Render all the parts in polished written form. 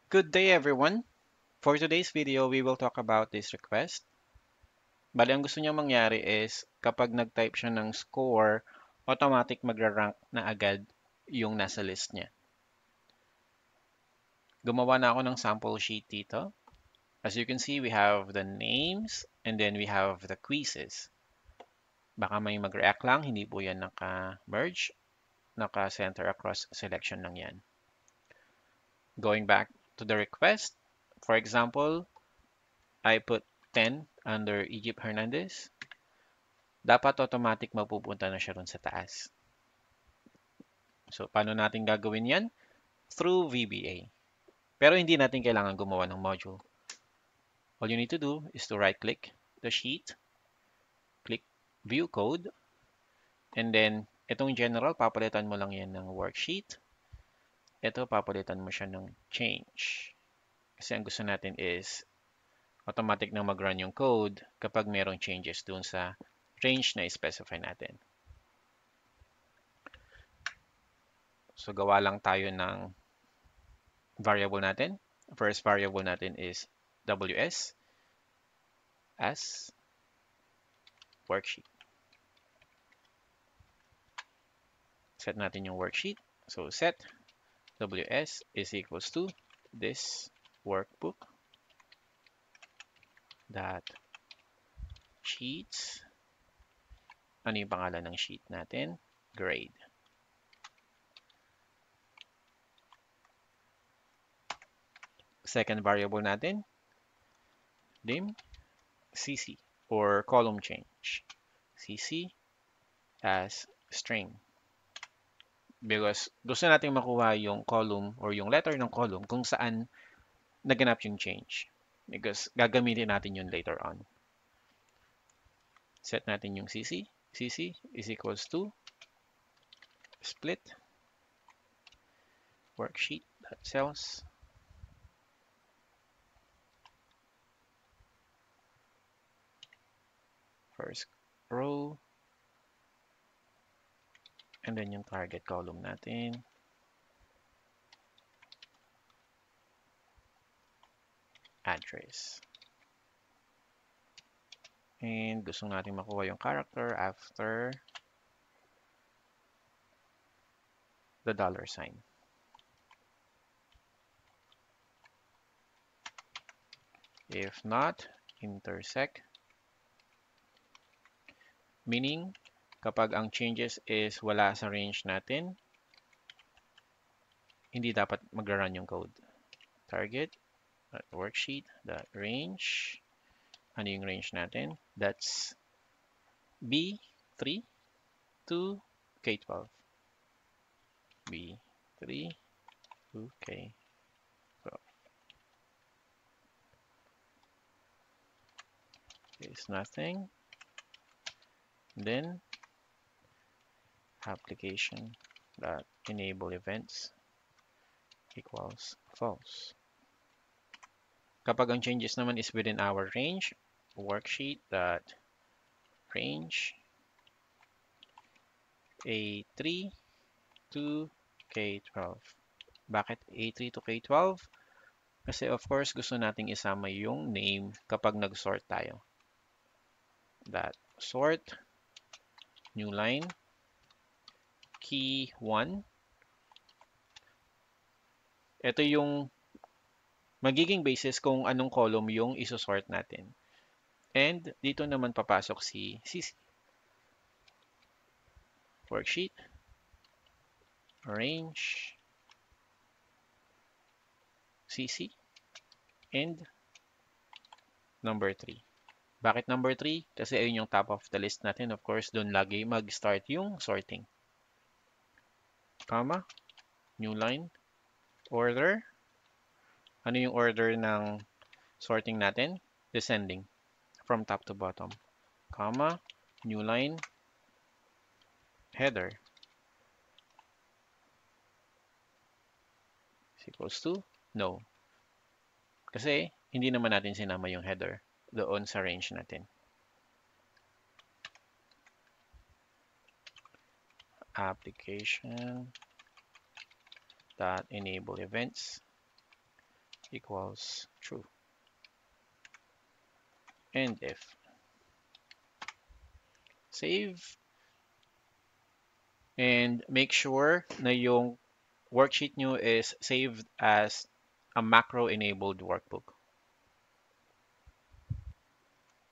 Good day everyone. For today's video, we will talk about this request. Bali, ang gusto niya mangyari is kapag nag-type siya ng score, automatic magra-rank na agad yung nasa list niya. Gumawa na ako ng sample sheet dito. As you can see, we have the names and then we have the quizzes. Baka may mag-react lang, hindi po yan naka-merge, naka-center across selection lang yan. Going back to the request, for example, I put 10 under Egypt Hernandez. Dapat automatic mapupunta na siya ron sa taas. So, paano natin gagawin yan? Through VBA. Pero hindi natin kailangan gumawa ng module. All you need to do is to right-click the sheet, click View Code, and then itong general, papalitan mo lang yan ng worksheet. Ito, papalitan mo siya ng change. Kasi ang gusto natin is automatic na mag-run yung code kapag merong changes dun sa range na i-specify natin. So, gawa lang tayo ng variable natin. First variable natin is WS as worksheet. Set natin yung worksheet. So, set WS is equals to this workbook dot sheets. Ano yung pangalan ng sheet natin? Grade. Second variable natin, dim cc or column change. cc as string. Because gusto natin makuha yung column or yung letter ng column kung saan naganap yung change. Because gagamitin natin yun later on. Set natin yung cc. cc is equals to split worksheet.cells first row and then yung target column natin address. And gusto natin makuha yung character after the dollar sign. If not, intersect. Meaning, kapag ang changes is wala sa range natin, hindi dapat magra-run yung code. Target, worksheet, range. Ano yung range natin? That's B3 to K12. B3 to K12. Is nothing. Then, application dot enable events equals false. Kapag ang changes naman is within our range, worksheet dot range A3 to K12. Bakit A3 to K12? Kasi of course gusto nating isama yung name kapag nag-sort tayo. That sort new line key 1. Ito yung magiging basis kung anong column yung isosort natin. And dito naman papasok si CC. Worksheet, range, CC, and number 3. Bakit number 3? Kasi ayun yung top of the list natin. Of course, doon lagi mag-start yung sorting. Comma, new line, order. Ano yung order ng sorting natin? Descending from top to bottom. Comma, new line, header is equals to no. Kasi hindi naman natin sinama yung header doon sa range natin. Application dot enable events equals true. And if. Save. And make sure na yung worksheet nyo is saved as a macro-enabled workbook.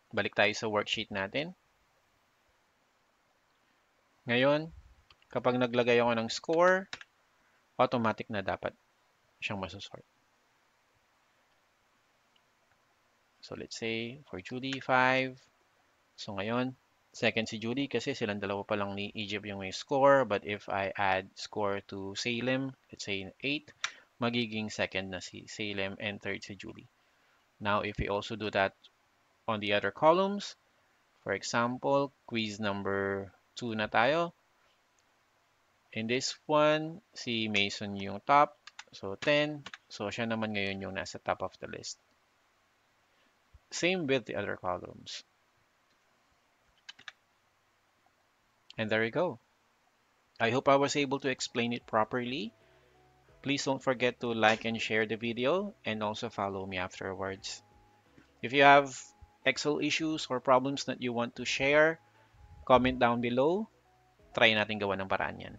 Balik tayo sa worksheet natin. Ngayon, kapag naglagay ako ng score, automatic na dapat siyang masosort. So let's say for Julie, 5. So ngayon, second si Julie kasi silang dalawa pa lang ni Egypt yung may score. But if I add score to Salem, let's say 8, magiging second na si Salem and third si Julie. Now, if we also do that on the other columns, for example, quiz number 2 na tayo. In this one, si Mason yung top. So 10. So siya naman ngayon yung nasa top of the list. Same with the other columns. And there you go. I hope I was able to explain it properly. Please don't forget to like and share the video and also follow me afterwards. If you have Excel issues or problems that you want to share, comment down below. Try natin gawa ng paraan yan.